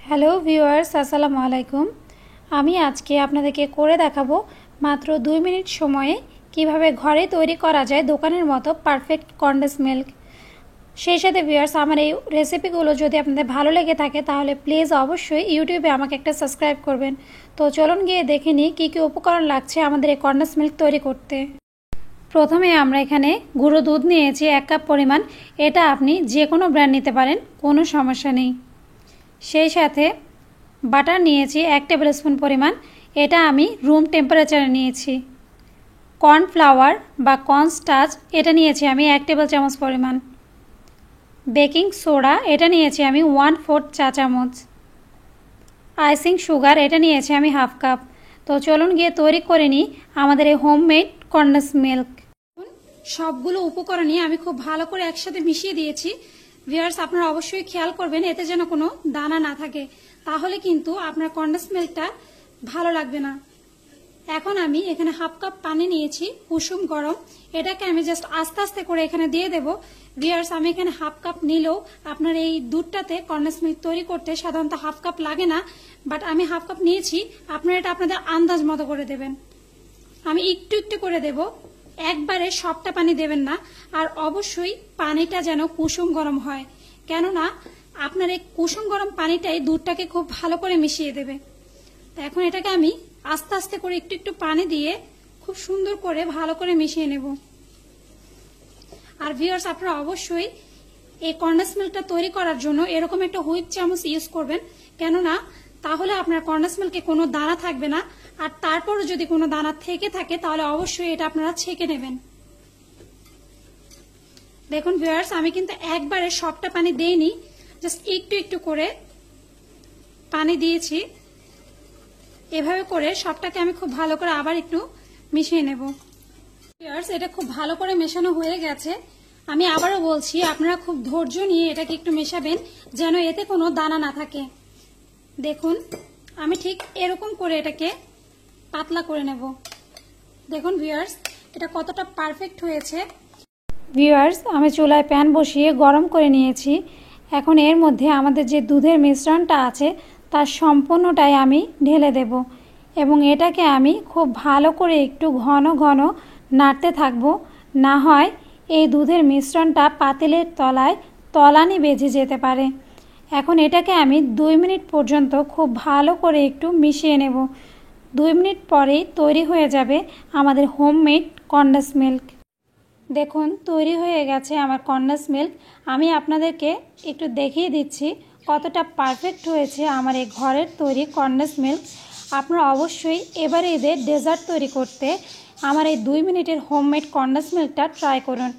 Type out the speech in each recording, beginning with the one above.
Hello viewers, আসসালামু আলাইকুম। আমি আজকে আপনাদেরকে করে দেখাবো মাত্র 2 মিনিট সময়ে কিভাবে ঘরে তৈরি করা যায় দোকানের মতো পারফেক্ট কনডেন্স মিল্ক। সেই সাথে ভিউয়ার্স, আমার এই রেসিপিগুলো যদি আপনাদের ভালো লেগে থাকে তাহলে প্লিজ অবশ্যই ইউটিউবে আমাকে একটা সাবস্ক্রাইব করবেন। তো চলুন গিয়ে দেখে নিই কী কী উপকরণ লাগছে আমাদের এই কনডেন্স মিল্ক তৈরি করতে। প্রথমে আমরা এখানে গুঁড়ো দুধ নিয়েছি 1 কাপ পরিমাণ। এটা আপনি যে কোনো ব্র্যান্ড নিতে পারেন, কোনো সমস্যা নেই। সেই সাথে বাটার নিয়েছি 1 টেবিল স্পুন পরিমাণ। এটা আমি রুম টেম্পারেচারে নিয়েছি। কর্নফ্লাওয়ার বা কর্নস্টার্চ এটা নিয়েছি আমি 1 টেবিল চামচ পরিমাণ। বেকিং সোডা এটা নিয়েছি আমি 1/4 চা চামচ। আইসিং সুগার এটা নিয়েছি আমি 1/2 কাপ। তো চলুন গিয়ে তৈরি করে নিই আমাদের এই হোমমেড কনডেন্স মিল্ক। সবগুলো উপকরণই আমি খুব ভালো করে একসাথে মিশিয়ে দিয়েছি। ভিউয়ার্স, আপনারা অবশ্যই খেয়াল করবেন এতে যেন কোনো দানা না থাকে, তাহলে কিন্তু আপনার কনডেন্স মিল্কটা ভালো লাগবে না। এখন আমি এখানে 1/2 কাপ পানি নিয়েছি কুসুম গরম। এটাকে আমি জাস্ট আস্তে আস্তে করে এখানে দিয়ে দেব। ভিউয়ার্স, আমি এখানে 1/2 কাপ নিলেও আপনার এই দুধটাতে কনডেন্স মিল্ক তৈরি করতে সাধারণত 1/2 কাপ লাগে না, বাট আমি 1/2 কাপ নিয়েছি। আপনারা এটা আপনাদের আন্দাজ মতো করে দেবেন। আমি একটু একটু করে দেব, একবারে সবটা পানি দেবেন না। আর অবশ্যই পানিটা যেন কুসুম গরম হয়, কেননা আপনার এই কুসুম গরম পানিটাই দুধটাকে খুব ভালো করে মিশিয়ে দেবে। এখন এটাকে আমি আস্তে আস্তে করে একটু একটু পানি দিয়ে খুব সুন্দর করে ভালো করে মিশিয়ে নেব। আর ভিউয়ার্স, আপনারা অবশ্যই এই কনডেন্স মিল্কটা তৈরি করার জন্য এরকম একটা হুইপ চামচ ইউজ করবেন, কেননা তাহলে আপনার কনডেন্স মিল্কে কোনো দানা থাকবে না। আর তারপরও যদি কোনো দানা থেকে থাকে তাহলে অবশ্যই এটা আপনারা ছেঁকে নেবেন। দেখুন ভিউয়ার্স, আমি কিন্তু একবারে সবটা পানি দেইনি, জাস্ট একটু একটু করে পানি দিয়েছি। এভাবে করে সবটাকে আমি খুব ভালো করে আবার একটু মিশিয়ে নেব। ভিউয়ার্স, এটা খুব ভালো করে মেশানো হয়ে গেছে। আমি আবারও বলছি, আপনারা খুব ধৈর্য নিয়ে এটাকে একটু মেশাবেন যেন এতে কোনো দানা না থাকে। দেখুন, আমি ঠিক এরকম করে এটাকে পাতলা করে নেব। দেখুন ভিউয়ার্স, এটা কতটা পারফেক্ট হয়েছে। ভিউয়ার্স, আমি চুলায় প্যান বসিয়ে গরম করে নিয়েছি। এখন এর মধ্যে আমাদের যে দুধের মিশ্রণটা আছে তার সম্পূর্ণটাই আমি ঢেলে দেব এবং এটাকে আমি খুব ভালো করে একটু ঘন ঘন নাড়তে থাকব, না হয় এই দুধের মিশ্রণটা পাতিলের তলায় তলানি বেজে যেতে পারে। এখন এটাকে আমি 2 মিনিট পর্যন্ত খুব ভালো করে একটু মিশিয়ে নেব। 2 মিনিট পরেই তৈরি হয়ে যাবে আমাদের হোমমেড কনডেন্স মিল্ক। দেখুন, তৈরি হয়ে গেছে আমার কনডেন্স মিল্ক। আমি আপনাদেরকে একটু দেখিয়ে দিচ্ছি কতটা পারফেক্ট হয়েছে আমার এই ঘরের তৈরি কনডেন্স মিল্ক। আপনারা অবশ্যই এবারে ঈদের ডেজার্ট তৈরি করতে আমার এই 2 মিনিটের হোমমেড কনডেন্স মিল্কটা ট্রাই করুন।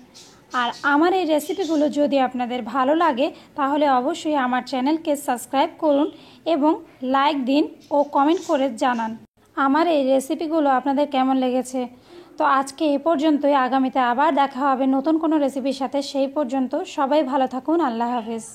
আর আমার এই রেসিপিগুলো যদি আপনাদের ভালো লাগে তাহলে অবশ্যই আমার চ্যানেলকে সাবস্ক্রাইব করুন এবং লাইক দিন ও কমেন্ট করে জানান আমার এই রেসিপিগুলো আপনাদের কেমন লেগেছে। তো আজকে এ পর্যন্তই। আগামীতে আবার দেখা হবে নতুন কোনো রেসিপির সাথে। সেই পর্যন্ত সবাই ভালো থাকুন। আল্লাহ হাফেজ।